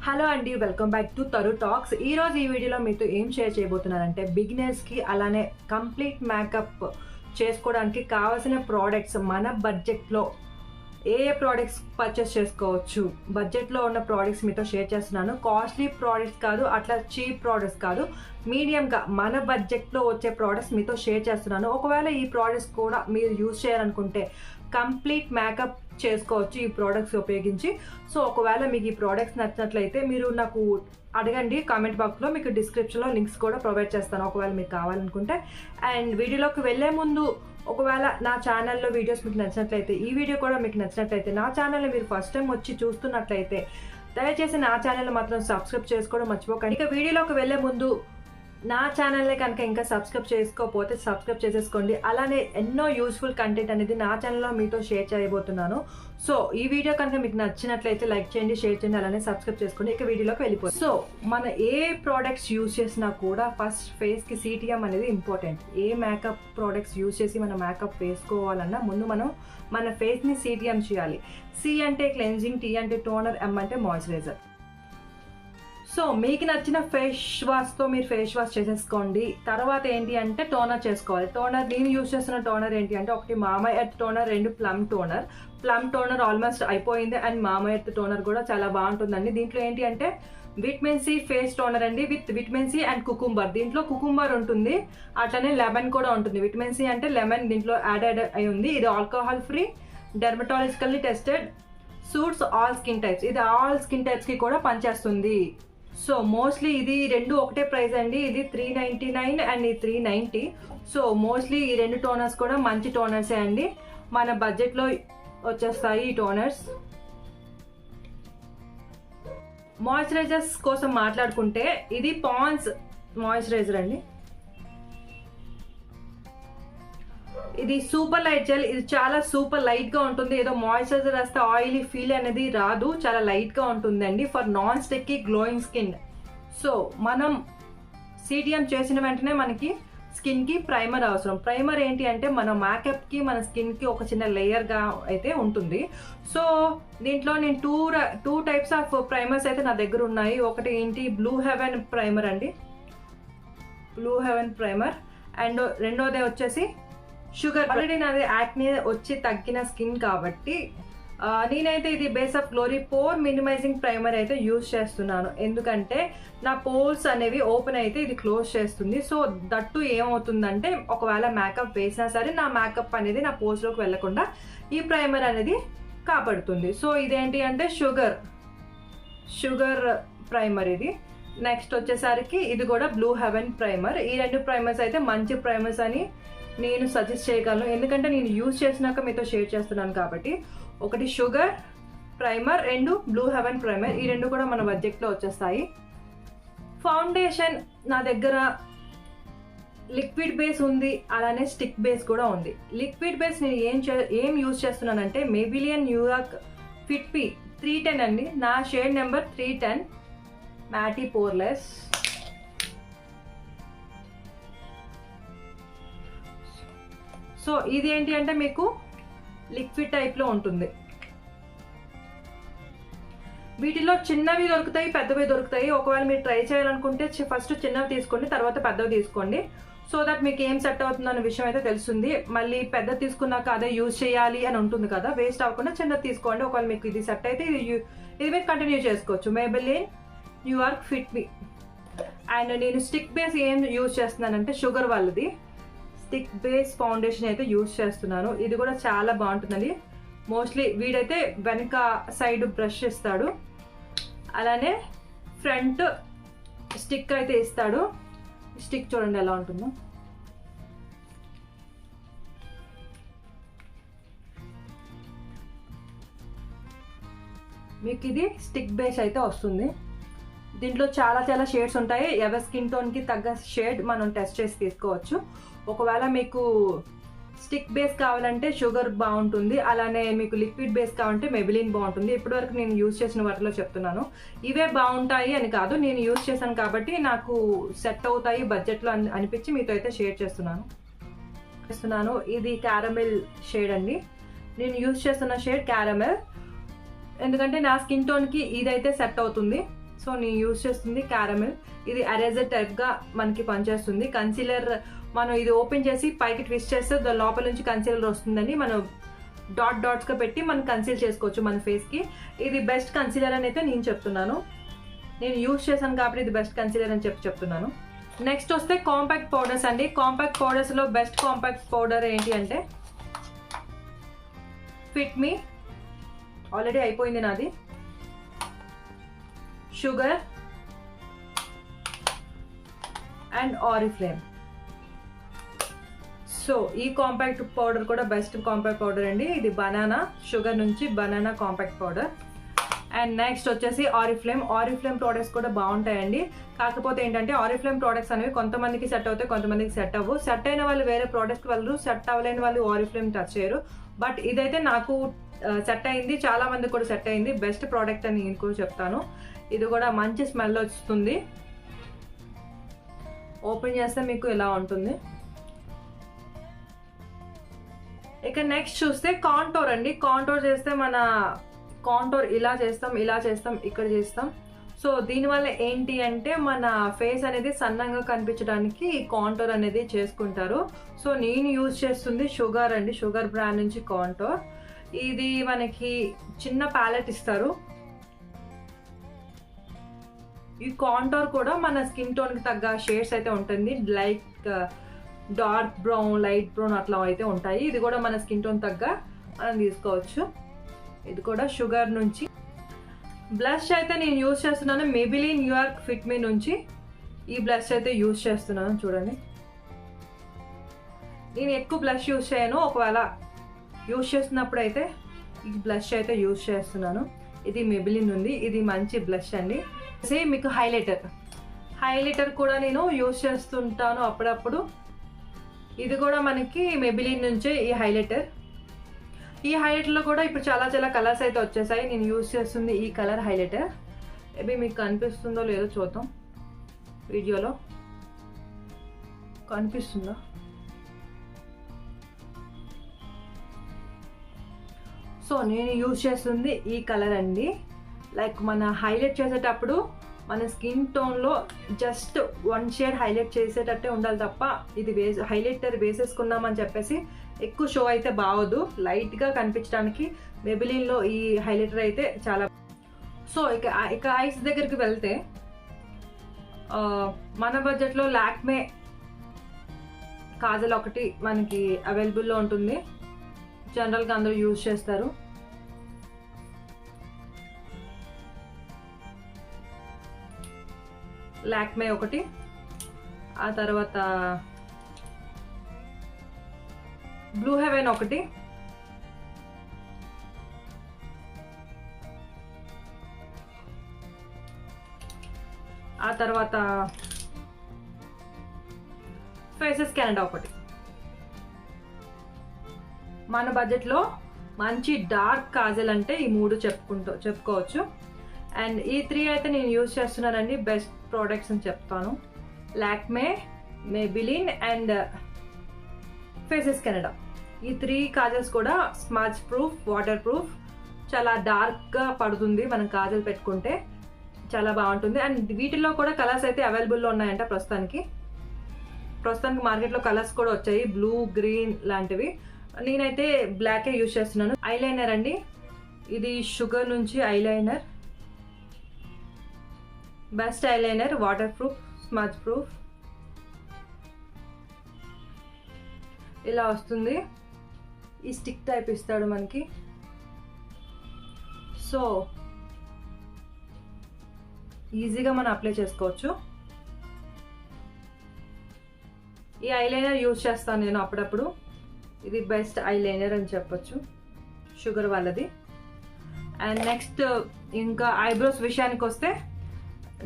Hello అండి, welcome back to తరు talks. ఈరోజు ఈ వీడియోలో మీతో ఏం షేర్ చేయబోతున్నానంటే బిగినర్స్కి అలానే కంప్లీట్ మేకప్ చేసుకోవడానికి కావాల్సిన ప్రోడక్ట్స్ మన బడ్జెట్లో ఏ ప్రోడక్ట్స్ పర్చేస్ చేసుకోవచ్చు, బడ్జెట్లో ఉన్న ప్రోడక్ట్స్ మీతో షేర్ చేస్తున్నాను. కాస్ట్లీ ప్రోడక్ట్స్ కాదు, అట్లా చీప్ ప్రోడక్ట్స్ కాదు, మీడియంగా మన బడ్జెట్లో వచ్చే ప్రోడక్ట్స్ మీతో షేర్ చేస్తున్నాను. ఒకవేళ ఈ ప్రోడక్ట్స్ కూడా మీరు యూజ్ చేయాలనుకుంటే కంప్లీట్ మేకప్ చేసుకోవచ్చు ఈ ప్రోడక్ట్స్ ఉపయోగించి. సో ఒకవేళ మీకు ఈ ప్రోడక్ట్స్ నచ్చినట్లయితే మీరు నాకు అడగండి కామెంట్ బాక్స్లో, మీకు డిస్క్రిప్షన్లో లింక్స్ కూడా ప్రొవైడ్ చేస్తాను ఒకవేళ మీకు కావాలనుకుంటే. అండ్ వీడియోలోకి వెళ్ళే ముందు ఒకవేళ నా ఛానల్లో వీడియోస్ మీకు నచ్చినట్లయితే, ఈ వీడియో కూడా మీకు నచ్చినట్లయితే, నా ఛానల్ని మీరు ఫస్ట్ టైం వచ్చి చూస్తున్నట్లయితే దయచేసి నా ఛానల్ మాత్రం సబ్స్క్రైబ్ చేసుకోవడం మర్చిపోకండి. ఇక వీడియోలోకి వెళ్ళే ముందు నా ఛానల్ని కనుక ఇంకా సబ్స్క్రైబ్ చేసుకోకపోతే సబ్స్క్రైబ్ చేసేసుకోండి. అలానే ఎన్నో యూస్ఫుల్ కంటెంట్ అనేది నా ఛానల్లో మీతో షేర్ చేయబోతున్నాను. సో ఈ వీడియో కనుక మీకు నచ్చినట్లయితే లైక్ చేయండి, షేర్ చేయండి, అలానే సబ్స్క్రైబ్ చేసుకోండి. ఇక వీడియోలోకి వెళ్ళిపోతుంది. సో మన ఏ ప్రోడక్ట్స్ యూజ్ చేసినా కూడా ఫస్ట్ ఫేస్కి సిటిఎం అనేది ఇంపార్టెంట్. ఏ మేకప్ ప్రోడక్ట్స్ యూజ్ చేసి మనం మేకప్ వేసుకోవాలన్నా ముందు మనం మన ఫేస్ని సిటిఎం చేయాలి. సి అంటే క్లెన్జింగ్, టీ అంటే టోనర్, ఎం అంటే మాయిశ్చరైజర్. సో మీకు నచ్చిన ఫేస్ వాష్తో మీరు ఫేస్ వాష్ చేసేసుకోండి. తర్వాత ఏంటి అంటే టోనర్ చేసుకోవాలి. టోనర్ నేను యూజ్ చేస్తున్న టోనర్ ఏంటి అంటే ఒకటి మామాఎర్త్ టోనర్, రెండు Plum toner. Plum toner almost అయిపోయింది అండ్ మామాఎర్త్ టోనర్ కూడా చాలా బాగుంటుందండి. దీంట్లో ఏంటి అంటే విటమిన్ సి ఫేస్ టోనర్ అండి, with vitamin C and cucumber. దీంట్లో కుకుంబర్ ఉంటుంది, అట్లనే లెమన్ కూడా ఉంటుంది. విటమిన్ సి అంటే లెమన్ దీంట్లో యాడ్ అయి ఉంది. ఇది alcohol free, dermatologically tested, suits all skin types. ఇది ఆల్ స్కిన్ టైప్స్కి కూడా పనిచేస్తుంది. సో మోస్ట్లీ ఇది రెండు ఒకటే ప్రైస్ అండి. ఇది 399 అండ్ ఇది 390. సో మోస్ట్లీ ఈ రెండు టోనర్స్ కూడా మంచి టోనర్సే అండి, మన బడ్జెట్లో వచ్చేస్తాయి ఈ టోనర్స్. మాయిశ్చరైజర్స్ కోసం మాట్లాడుకుంటే ఇది పాండ్స్ మాయిశ్చరైజర్ అండి. ఇది సూపర్ లైట్ జెల్. ఇది చాలా సూపర్ లైట్గా ఉంటుంది. ఏదో మాయిశ్చరైజర్ వేస్తే ఆయిలీ ఫీల్ అనేది రాదు, చాలా లైట్గా ఉంటుందండి for non sticky glowing skin. So మనం సిటిఎం చేసిన వెంటనే మనకి స్కిన్కి ప్రైమర్ అవసరం. ప్రైమర్ ఏంటి అంటే మన మేకప్కి మన స్కిన్కి ఒక చిన్న లేయర్గా అయితే ఉంటుంది. సో దీంట్లో నేను టూ టైప్స్ ఆఫ్ ప్రైమర్స్ అయితే నా దగ్గర ఉన్నాయి. ఒకటి ఏంటి బ్లూ హెవెన్ ప్రైమర్ అండి, బ్లూ హెవెన్ ప్రైమర్. అండ్ రెండోది వచ్చేసి షుగర్. ఆల్రెడీ నాది యాక్నే వచ్చి తగ్గిన స్కిన్ కాబట్టి నేనైతే ఇది base of glory pore minimizing primer అయితే యూజ్ చేస్తున్నాను. ఎందుకంటే నా పోర్స్ అనేవి ఓపెన్ అయితే ఇది క్లోజ్ చేస్తుంది. సో దట్టు ఏమవుతుందంటే ఒకవేళ మేకప్ వేసినా సరే నా మేకప్ అనేది నా పోర్స్లోకి వెళ్లకుండా ఈ ప్రైమర్ అనేది కాపాడుతుంది. సో ఇదేంటి అంటే షుగర్ ప్రైమర్ ఇది. నెక్స్ట్ వచ్చేసరికి ఇది కూడా బ్లూ హెవెన్ ప్రైమర్. ఈ రెండు ప్రైమర్స్ అయితే మంచి ప్రైమర్స్ అని నేను సజెస్ట్ చేయగలను, ఎందుకంటే నేను యూజ్ చేసినాక మీతో షేర్ చేస్తున్నాను కాబట్టి. ఒకటి షుగర్ ప్రైమర్, రెండు బ్లూ హెవెన్ ప్రైమర్. ఈ రెండు కూడా మన బడ్జెట్లో వచ్చేస్తాయి. ఫౌండేషన్ నా దగ్గర లిక్విడ్ బేస్ ఉంది, అలానే స్టిక్ బేస్ కూడా ఉంది. లిక్విడ్ బేస్ నేను ఏం యూజ్ చేస్తున్నానంటే మేబిలియన్ న్యూయార్క్ ఫిట్ పి 310 అండి. నా షేడ్ నెంబర్ 310 మ్యాటీ పోర్లెస్. సో ఇది ఏంటి అంటే మీకు లిక్విడ్ టైప్లో ఉంటుంది. వీటిలో చిన్నవి దొరుకుతాయి, పెద్దవి దొరుకుతాయి. ఒకవేళ మీరు ట్రై చేయాలనుకుంటే ఫస్ట్ చిన్నవి తీసుకోండి, తర్వాత పెద్దవి తీసుకోండి. సో దట్ మీకు ఏం సెట్ అవుతుందన్న విషయం అయితే తెలుస్తుంది. మళ్ళీ పెద్ద తీసుకున్నాక అదే యూజ్ చేయాలి అని ఉంటుంది కదా, వేస్ట్ అవ్వకుండా చిన్నది తీసుకోండి. ఒకవేళ మీకు ఇది సెట్ అయితే ఇది మీరు కంటిన్యూ చేసుకోవచ్చు. మేబెలిన్ న్యూయార్క్ ఫిట్ మీ. అండ్ నేను స్టిక్ బేస్ ఏం యూజ్ చేస్తున్నానంటే షుగర్ వాళ్ళది స్టిక్ బేస్ ఫౌండేషన్ అయితే యూజ్ చేస్తున్నాను. ఇది కూడా చాలా బాగుంటుందండి. మోస్ట్లీ వీడైతే వెనక సైడ్ బ్రష్ ఇస్తాడు, అలానే ఫ్రంట్ స్టిక్ అయితే ఇస్తాడు. స్టిక్ చూడండి ఎలా ఉంటుందో. మీకు ఇది స్టిక్ బేస్ అయితే వస్తుంది. దీంట్లో చాలా షేడ్స్ ఉంటాయి. ఎవరి స్కిన్ టోన్కి తగ్గ షేడ్ మనం టెస్ట్ చేసి తీసుకోవచ్చు. ఒకవేళ మీకు స్టిక్ బేస్ కావాలంటే షుగర్ బాగుంటుంది, అలానే మీకు లిక్విడ్ బేస్ కావాలంటే మెబిలిన్ బాగుంటుంది. ఇప్పటివరకు నేను యూజ్ చేసిన వాటిలో చెప్తున్నాను. ఇవే బాగుంటాయి అని కాదు, నేను యూజ్ చేశాను కాబట్టి నాకు సెట్ అవుతాయి బడ్జెట్లో అనిపించి మీతో అయితే షేర్ చేస్తున్నాను. ఇది క్యారమెల్ షేడ్ అండి. నేను యూజ్ చేస్తున్న షేడ్ క్యారమెల్. ఎందుకంటే నా స్కిన్ టోన్కి ఇదైతే సెట్ అవుతుంది. సో నేను యూజ్ చేస్తుంది క్యారమెల్. ఇది ఎరేజర్ టైప్గా మనకి పనిచేస్తుంది. కన్సీలర్ మనం ఇది ఓపెన్ చేసి పైకి ట్విస్ట్ చేస్తే దాని లోపల నుంచి కన్సీలర్ వస్తుందని మనం డాట్స్గా పెట్టి మనం కన్సీల్ చేసుకోవచ్చు మన ఫేస్కి. ఇది బెస్ట్ కన్సీలర్ అని అయితే నేను చెప్తున్నాను. నేను యూజ్ చేశాను కాబట్టి ఇది బెస్ట్ కన్సీలర్ అని చెప్తున్నాను. నెక్స్ట్ వస్తే కాంపాక్ట్ పౌడర్స్ అండి. కాంపాక్ట్ పౌడర్స్లో బెస్ట్ కాంపాక్ట్ పౌడర్ ఏంటి అంటే ఫిట్ మీ, ఆల్రెడీ అయిపోయింది నాది, షుగర్ అండ్ ఆరిఫ్లేమ్. సో ఈ కాంపాక్ట్ పౌడర్ కూడా బెస్ట్ కాంపాక్ట్ పౌడర్ అండి. ఇది బనానా, షుగర్ నుంచి banana compact powder. And next వచ్చేసి ఆరిఫ్లేమ్. ఆరిఫ్లేమ్ ప్రోడక్ట్స్ కూడా బాగుంటాయండి. కాకపోతే ఏంటంటే ఆరిఫ్లేమ్ ప్రోడక్ట్స్ అనేవి కొంతమందికి సెట్ అవుతాయి, కొంతమందికి సెట్ అవ్వు. సెట్ అయిన వాళ్ళు వేరే ప్రోడక్ట్కి వెళ్ళరు, సెట్ అవ్వలేని వాళ్ళు ఆరిఫ్లేమ్ టచ్ చేయరు. బట్ ఇదైతే నాకు సెట్ అయింది, చాలా మందికి కూడా సెట్ అయింది. బెస్ట్ ప్రోడక్ట్ అని నేను కూడా చెప్తాను. ఇది కూడా మంచి స్మెల్ వస్తుంది. ఓపెన్ చేస్తే మీకు ఇలా ఉంటుంది. ఇక నెక్స్ట్ చూస్తే కాంటోర్ అండి. కాంటోర్ చేస్తే మన కాంటోర్ ఇలా చేస్తాం, ఇలా చేస్తాం, ఇక్కడ చేస్తాం. సో దీనివల్ల ఏంటి అంటే మన ఫేస్ అనేది సన్నంగా కనిపించడానికి ఈ కాంటోర్ అనేది చేసుకుంటారు. సో నేను యూజ్ చేస్తుంది షుగర్ అండి, షుగర్ బ్రాండ్ నుంచి కాంటోర్. ఇది మనకి చిన్న ప్యాలెట్ ఇస్తారు. ఈ కాంటోర్ కూడా మన స్కిన్ టోన్కి తగ్గ షేడ్స్ అయితే ఉంటుంది. Like dark brown, light brown అట్లా అయితే ఉంటాయి. ఇది కూడా మన స్కిన్ టోన్ తగ్గ మనం తీసుకోవచ్చు. ఇది కూడా షుగర్ నుంచి. బ్లష్ అయితే నేను యూజ్ చేస్తున్నాను Maybelline న్యూయార్క్ ఫిట్ మీ నుంచి. ఈ బ్లష్ అయితే యూజ్ చేస్తున్నాను. చూడండి, నేను ఎక్కువ బ్లష్ యూజ్ చేయను. ఒకవేళ యూజ్ చేస్తున్నప్పుడు అయితే ఈ బ్లష్ అయితే యూజ్ చేస్తున్నాను. ఇది Maybelline ఉంది. ఇది మంచి బ్లష్ అండి. మీకు హైలైటర్ కూడా నేను యూజ్ చేస్తుంటాను అప్పుడప్పుడు. ఇది కూడా మనకి Maybelline నుంచే ఈ హైలైటర్. ఈ హైలైటర్లో కూడా ఇప్పుడు చాలా కలర్స్ అయితే వచ్చేసాయి. నేను యూజ్ చేస్తుంది ఈ కలర్ హైలైటర్. మేబీ మీకు కనిపిస్తుందో లేదో చూద్దాం. వీడియోలో కనిపిస్తుందా? సో నేను యూజ్ చేస్తుంది ఈ కలర్ అండి. లైక్ మన హైలైట్ చేసేటప్పుడు మన స్కిన్ టోన్లో జస్ట్ 1 షేడ్ హైలైట్ చేసేటట్టే ఉండాలి తప్ప ఇది హైలైటర్ వేసేసుకున్నామని చెప్పేసి ఎక్కువ షో అయితే బాగోదు. లైట్గా కనిపించడానికి Maybellineలో ఈ హైలైటర్ అయితే చాలా. సో ఇక ఐస్ దగ్గరికి వెళ్తే మన బడ్జెట్లో లాక్మే కాజల్ ఒకటి మనకి అవైలబుల్లో ఉంటుంది. జనరల్గా అందరూ యూజ్ చేస్తారు. లాక్మే ఒకటి, ఆ తర్వాత బ్లూ హెవెన్ ఒకటి, ఆ తర్వాత ఫేసెస్ కెనడా ఒకటి. మన బడ్జెట్లో మంచి డార్క్ కాజల్ అంటే ఈ 3 చెప్పుకోవచ్చు. అండ్ ఈ 3 అయితే నేను యూజ్ చేస్తున్నానండి. బెస్ట్ ప్రోడక్ట్స్ అని చెప్తాను. Lakme, Maybelline and faces Canada. ఈ 3 కాజల్స్ కూడా స్మజ్ ప్రూఫ్, వాటర్ ప్రూఫ్, చాలా డార్క్గా పడుతుంది మనం కాజల్ పెట్టుకుంటే, చాలా బాగుంటుంది. అండ్ వీటిల్లో కూడా కలర్స్ అయితే అవైలబుల్లో ఉన్నాయంట ప్రస్తుతానికి మార్కెట్లో కలర్స్ కూడా వచ్చాయి, బ్లూ, గ్రీన్ లాంటివి. నేనైతే బ్లాకే యూజ్ చేస్తున్నాను. ఐలైనర్ అండి. ఇది షుగర్ నుంచి eyeliner. Best eyeliner, water proof, smudge proof. ఇలా వస్తుంది. ఈ స్టిక్ టైప్ ఇస్తాడు మనకి. సో ఈజీగా మనం అప్లై చేసుకోవచ్చు. ఈ ఐలైనర్ యూజ్ చేస్తాను నేను అప్పుడప్పుడు. ఇది బెస్ట్ ఐలైనర్ అని చెప్పొచ్చు, షుగర్ వాళ్ళది. అండ్ నెక్స్ట్ ఇంకా ఐబ్రోస్ విషయానికి వస్తే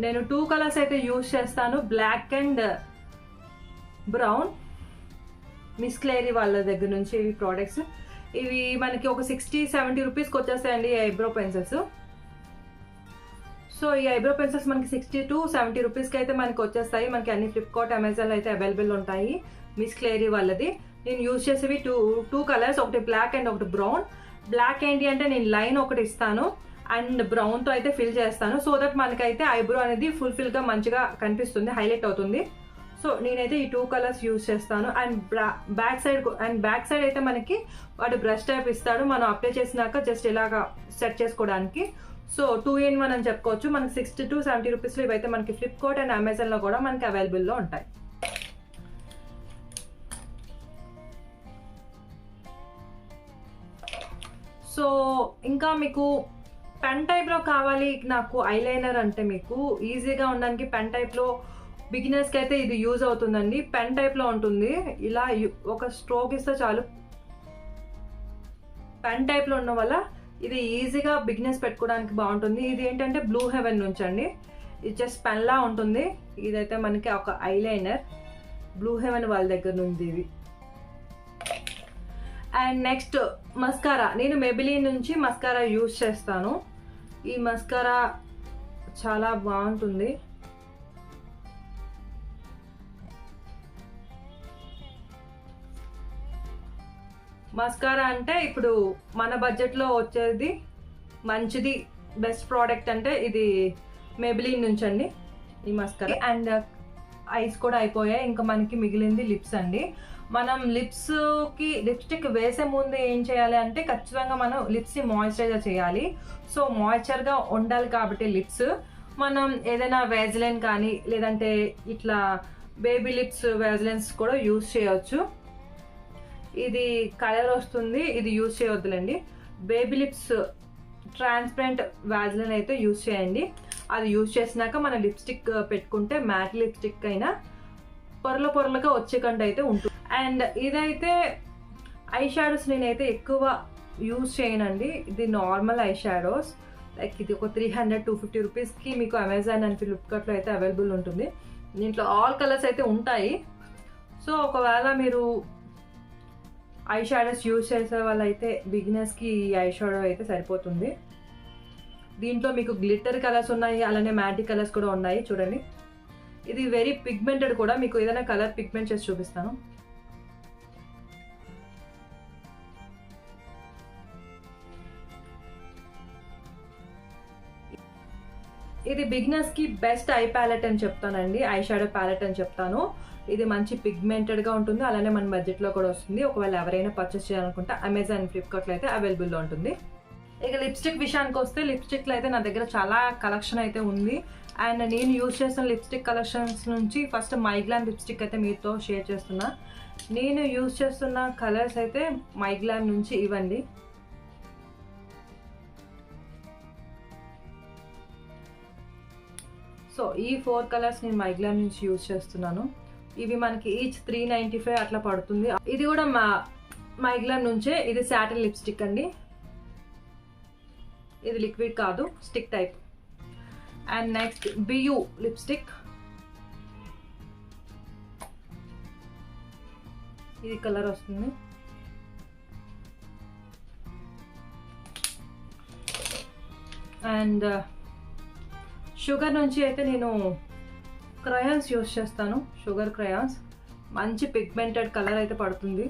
నేను 2 కలర్స్ అయితే యూజ్ చేస్తాను, black and brown. Miss Claire వాళ్ళ దగ్గర నుంచి ఇవి ప్రోడక్ట్స్. ఇవి మనకి ఒక 60-70 రూపీస్కి వచ్చేస్తాయండి ఈ ఐబ్రో పెన్సిల్స్. సో ఈ ఐబ్రో పెన్సిల్స్ మనకి 60-70 రూపీస్కి అయితే మనకి వచ్చేస్తాయి. మనకి అన్ని ఫ్లిప్కార్ట్, అమెజాన్ అయితే అవైలబుల్ ఉంటాయి. మిస్ క్లేరీ వాళ్ళది. నేను యూజ్ చేసేవి టూ కలర్స్, ఒకటి బ్లాక్ అండ్ ఒకటి బ్రౌన్. బ్లాక్ ఏంటి అంటే నేను లైన్ ఒకటి ఇస్తాను, అండ్ బ్రౌన్తో అయితే ఫిల్ చేస్తాను. సో దట్ మనకైతే ఐబ్రో అనేది ఫుల్ఫిల్గా మంచిగా కనిపిస్తుంది, హైలైట్ అవుతుంది. సో నేనైతే ఈ 2 కలర్స్ యూజ్ చేస్తాను. అండ్ బ్యాక్ సైడ్ అయితే మనకి వాడు బ్రష్ టైప్ ఇస్తాడు, మనం అప్లై చేసినాక జస్ట్ ఇలాగా సెట్ చేసుకోవడానికి. సో 2-in-1 అని చెప్పుకోవచ్చు. మనకి 60 to 70 రూపీస్లో ఇవైతే మనకి ఫ్లిప్కార్ట్ అండ్ అమెజాన్లో కూడా మనకి అవైలబుల్లో ఉంటాయి. సో ఇంకా మీకు పెన్ టైప్లో కావాలి నాకు ఐలైనర్ అంటే, మీకు ఈజీగా ఉండడానికి పెన్ టైప్లో బిగినర్స్కి అయితే ఇది యూజ్ అవుతుందండి. పెన్ టైప్లో ఉంటుంది, ఇలా ఒక స్ట్రోక్ ఇస్తే చాలు. పెన్ టైప్లో ఉన్న వల్ల ఇది ఈజీగా బిగినర్స్ పెట్టుకోవడానికి బాగుంటుంది. ఇది ఏంటంటే బ్లూ హెవెన్ నుంచి అండి, ఇది జస్ట్ పెన్లా ఉంటుంది. ఇదైతే మనకి ఒక ఐలైనర్ బ్లూ హెవెన్ వాళ్ళ దగ్గర ఉంది ఇది. అండ్ నెక్స్ట్ మస్కారా, నేను మేబిలిన్ నుంచి మస్కారా యూజ్ చేస్తాను. ఈ మస్కారా చాలా బాగుంటుంది. మస్కారా అంటే ఇప్పుడు మన బడ్జెట్లో వచ్చేది మంచిది, బెస్ట్ ప్రోడక్ట్ అంటే ఇది మేబిలిన్ నుంచి అండి ఈ మస్కారా. అండ్ ఐస్ కూడా అయిపోయాయి, ఇంకా మనకి మిగిలింది లిప్స్ అండి. మనం లిప్స్కి లిప్స్టిక్ వేసే ముందు ఏం చేయాలి అంటే ఖచ్చితంగా మనం లిప్స్ని మాయిశ్చరైజర్ చేయాలి. సో మాయిశ్చర్గా ఉండాలి కాబట్టి లిప్స్ మనం ఏదైనా వేజ్లైన్ కానీ లేదంటే ఇట్లా బేబీ లిప్స్ వేజ్లైన్స్ కూడా యూజ్ చేయవచ్చు. ఇది కలర్ వస్తుంది, ఇది యూజ్ చేయవద్దులండి. బేబీ లిప్స్ ట్రాన్స్పరెంట్ వాజ్లైన్ అయితే యూజ్ చేయండి. అది యూజ్ చేసినాక మన లిప్స్టిక్ పెట్టుకుంటే మ్యాట్ లిప్స్టిక్ అయినా పొరలుగా వచ్చేకంటే అయితే ఉంటుంది. అండ్ ఇదైతే ఐ షాడోస్ నేనైతే ఎక్కువ యూజ్ చేయనండి. ఇది నార్మల్ ఐ షాడోస్, లైక్ ఇది ఒక 300-250 రూపీస్కి మీకు అమెజాన్ అండ్ ఫ్లిప్కార్ట్లో అయితే అవైలబుల్ ఉంటుంది. దీంట్లో ఆల్ కలర్స్ అయితే ఉంటాయి. సో ఒకవేళ మీరు ఐ షాడోస్ యూజ్ చేసే వాళ్ళైతే బిగినర్స్కి ఈ ఐ షాడో అయితే సరిపోతుంది. దీంట్లో మీకు గ్లిటర్ కలర్స్ ఉన్నాయి, అలానే మ్యాటిక్ కలర్స్ కూడా ఉన్నాయి. చూడండి, ఇది వెరీ పిగ్మెంటెడ్ కూడా. మీకు ఏదైనా కలర్ పిగ్మెంట్ చేసి చూపిస్తాను. ఇది బిగినర్స్కి బెస్ట్ ఐ ప్యాలెట్ అని చెప్తానండి, ఐ షాడో ప్యాలెట్ అని చెప్తాను. ఇది మంచి పిగ్మెంటెడ్గా ఉంటుంది, అలానే మన బడ్జెట్లో కూడా వస్తుంది. ఒకవేళ ఎవరైనా పర్చేస్ చేయాలనుకుంటే అమెజాన్ ఫ్లిప్కార్ట్లో అయితే అవైలబుల్లో ఉంటుంది. ఇక లిప్స్టిక్ విషయానికి వస్తే లిప్స్టిక్లో అయితే నా దగ్గర చాలా కలెక్షన్ అయితే ఉంది. అండ్ నేను యూజ్ చేసిన లిప్స్టిక్ కలెక్షన్స్ నుంచి ఫస్ట్ మైగ్లామ్ లిప్స్టిక్ అయితే మీతో షేర్ చేస్తున్నా. నేను యూజ్ చేస్తున్న కలర్స్ అయితే మైగ్లామ్ నుంచి ఇవ్వండి. సో ఈ 4 కలర్స్ నేను మైగ్లామ్ నుంచి యూజ్ చేస్తున్నాను. ఇవి మనకి ఈచ్ 395 అట్లా పడుతుంది. ఇది కూడా మైగ్లామ్ నుంచే. ఇది సాటిన్ లిప్స్టిక్ అండి, ఇది లిక్విడ్ కాదు, stick type. And next beyu lipstick, ఇది కలర్ వస్తుంది. అండ్ షుగర్ నుంచి అయితే నేను క్రయాన్స్ యూజ్ చేస్తాను. షుగర్ క్రయాన్స్ మంచి పిగ్మెంటెడ్ కలర్ అయితే పడుతుంది.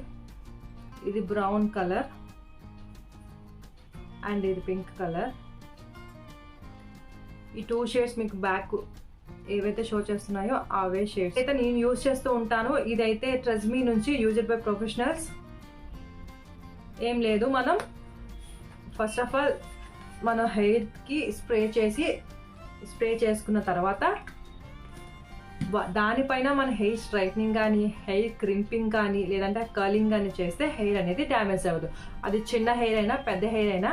ఇది బ్రౌన్ కలర్ అండ్ ఇది పింక్ కలర్. ఈ 2 షేడ్స్ మీకు బ్యాక్ ఏవైతే షో చేస్తున్నాయో అవే షేడ్స్ అయితే నేను యూజ్ చేస్తూ ఉంటాను. ఇదైతే ట్రెజ్మీ నుంచి, యూజ్డ్ బై ప్రొఫెషనల్స్. ఏం లేదు, మనం ఫస్ట్ ఆఫ్ ఆల్ మన హెయిర్కి స్ప్రే చేసుకున్న తర్వాత దానిపైన మన హెయిర్ స్ట్రైట్నింగ్ కానీ హెయిర్ క్రింపింగ్ కానీ లేదంటే కర్లింగ్ కానీ చేస్తే హెయిర్ అనేది డ్యామేజ్ అవ్వదు. అది చిన్న హెయిర్ అయినా పెద్ద హెయిర్ అయినా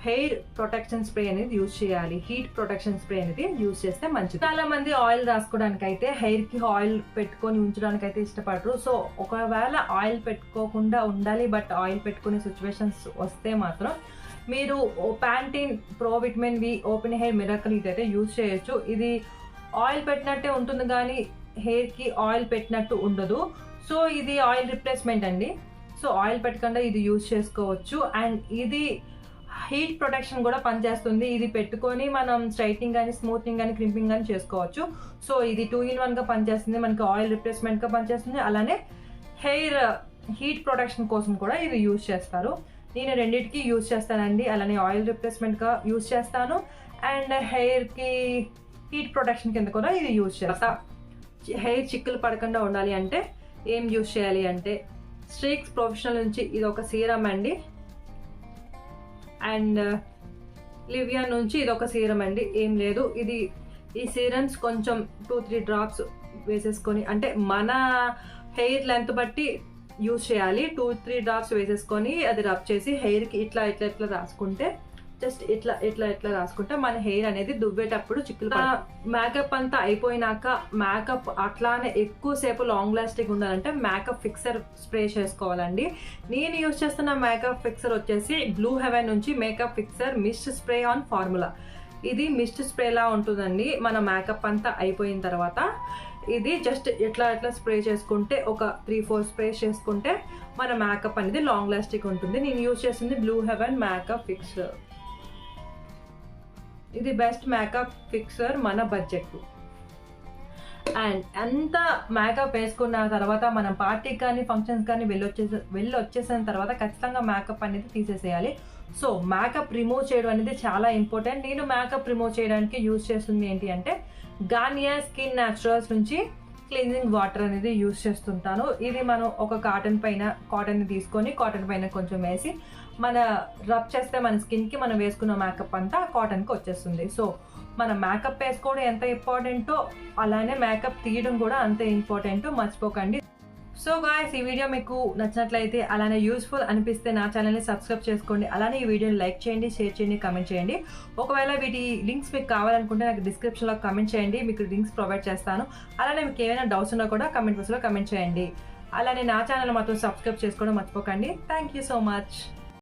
హెయిర్ ప్రొటెక్షన్ స్ప్రే అనేది యూజ్ చేయాలి. హీట్ ప్రొటెక్షన్ స్ప్రే అనేది యూజ్ చేస్తే మంచిది. చాలా మంది ఆయిల్ రాసుకోవడానికి అయితే హెయిర్కి ఆయిల్ పెట్టుకొని ఉంచడానికి అయితే ఇష్టపడరు. సో ఒకవేళ ఆయిల్ పెట్టుకోకుండా ఉండాలి బట్ ఆయిల్ పెట్టుకునే సిచ్యువేషన్స్ వస్తే మాత్రం మీరు Pantene pro vitamin V open hair miracle ఇదైతే యూజ్ చేయొచ్చు. ఇది ఆయిల్ పెట్టినట్టే ఉంటుంది కానీ హెయిర్కి ఆయిల్ పెట్టినట్టు ఉండదు. సో ఇది ఆయిల్ రిప్లేస్మెంట్ అండి. సో ఆయిల్ పెట్టకుండా ఇది యూజ్ చేసుకోవచ్చు. అండ్ ఇది హీట్ ప్రొటెక్షన్ కూడా పనిచేస్తుంది. ఇది పెట్టుకొని మనం స్ట్రైట్నింగ్ కానీ స్మూత్నింగ్ కానీ క్రింపింగ్ కానీ చేసుకోవచ్చు. సో ఇది 2-in-1గా పనిచేస్తుంది, మనకి ఆయిల్ రిప్లేస్మెంట్గా పనిచేస్తుంది, అలానే హెయిర్ హీట్ ప్రొటెక్షన్ కోసం కూడా ఇది యూజ్ చేస్తారు. నేను రెండింటికి యూజ్ చేస్తానండి. అలానే ఆయిల్ రిప్లేస్మెంట్గా యూజ్ చేస్తాను అండ్ హెయిర్కి హీట్ ప్రొటెక్షన్ కింద కూడా ఇది యూజ్ చేస్తాను. హెయిర్ చిక్కులు పడకుండా ఉండాలి అంటే ఏం యూజ్ చేయాలి అంటే స్ట్రీక్స్ ప్రొఫెషనల్ నుంచి ఇది ఒక సీరం అండి అండ్ లివియా నుంచి ఇది ఒక సీరం అండి. ఏం లేదు, ఇది ఈ సీరమ్స్ కొంచెం 2-3 డ్రాప్స్ వేసేసుకొని అంటే మన హెయిర్ లెంత్ బట్టి యూజ్ చేయాలి. 2-3 డ్రాప్స్ వేసేసుకొని అది రబ్ చేసి హెయిర్కి ఇట్లా ఇట్లా ఇట్లా రాసుకుంటే జస్ట్ ఇట్లా ఇట్లా ఇట్లా రాసుకుంటే మన హెయిర్ అనేది దువ్వేటప్పుడు చిక్కులు. మేకప్ అంతా అయిపోయినాక మేకప్ అట్లానే ఎక్కువసేపు లాంగ్ లాస్టింగ్ ఉండాలంటే మేకప్ ఫిక్సర్ స్ప్రే చేసుకోవాలండి. నేను యూజ్ చేస్తున్న మేకప్ ఫిక్సర్ వచ్చేసి బ్లూ హెవెన్ నుంచి makeup fixer mist spray on formula. ఇది మిస్ట్ స్ప్రేలా ఉంటుందండి. మన మేకప్ అంతా అయిపోయిన తర్వాత ఇది జస్ట్ ఇట్లా ఇట్లా స్ప్రే చేసుకుంటే ఒక 3-4 స్ప్రేస్ చేసుకుంటే మన మేకప్ అనేది లాంగ్ లాస్టింగ్ ఉంటుంది. నేను యూజ్ చేస్తుంది బ్లూ హెవెన్ మేకప్ ఫిక్సర్. ఇది బెస్ట్ మేకప్ ఫిక్సర్ మన బడ్జెట్. అండ్ అంత మేకప్ వేసుకున్న తర్వాత మనం పార్టీకి కానీ ఫంక్షన్స్ కానీ వెళ్ళొచ్చేసిన తర్వాత ఖచ్చితంగా మేకప్ అనేది తీసేసేయాలి. సో మేకప్ రిమూవ్ చేయడం అనేది చాలా ఇంపార్టెంట్. నేను మేకప్ రిమూవ్ చేయడానికి యూజ్ చేస్తుంది ఏంటి అంటే గార్నియర్ స్కిన్ న్యాచురల్స్ నుంచి క్లీన్జింగ్ వాటర్ అనేది యూజ్ చేస్తుంటాను. ఇది మనం ఒక కాటన్ని తీసుకొని కాటన్ పైన కొంచెం వేసి మన రబ్ చేస్తే మన స్కిన్కి మనం వేసుకున్న మేకప్ అంతా కాటన్కి వచ్చేస్తుంది. సో మన మేకప్ వేసుకోవడం ఎంత ఇంపార్టెంటో అలానే మేకప్ తీయడం కూడా అంతే ఇంపార్టెంట్, మర్చిపోకండి. సో గాయ్స్, ఈ వీడియో మీకు నచ్చినట్లయితే అలానే యూస్ఫుల్ అనిపిస్తే నా ఛానల్ని సబ్స్క్రైబ్ చేసుకోండి. అలానే ఈ వీడియోని లైక్ చేయండి, షేర్ చేయండి, కమెంట్ చేయండి. ఒకవేళ వీటి లింక్స్ మీకు కావాలనుకుంటే నాకు డిస్క్రిప్షన్లో కమెంట్ చేయండి, మీకు లింక్స్ ప్రొవైడ్ చేస్తాను. అలానే మీకు ఏమైనా డౌట్స్ ఉన్నా కూడా కమెంట్ బాక్స్లో కమెంట్ చేయండి. అలానే నా ఛానల్ మాత్రం సబ్స్క్రైబ్ చేసుకోవడం మర్చిపోకండి. Thank you so much.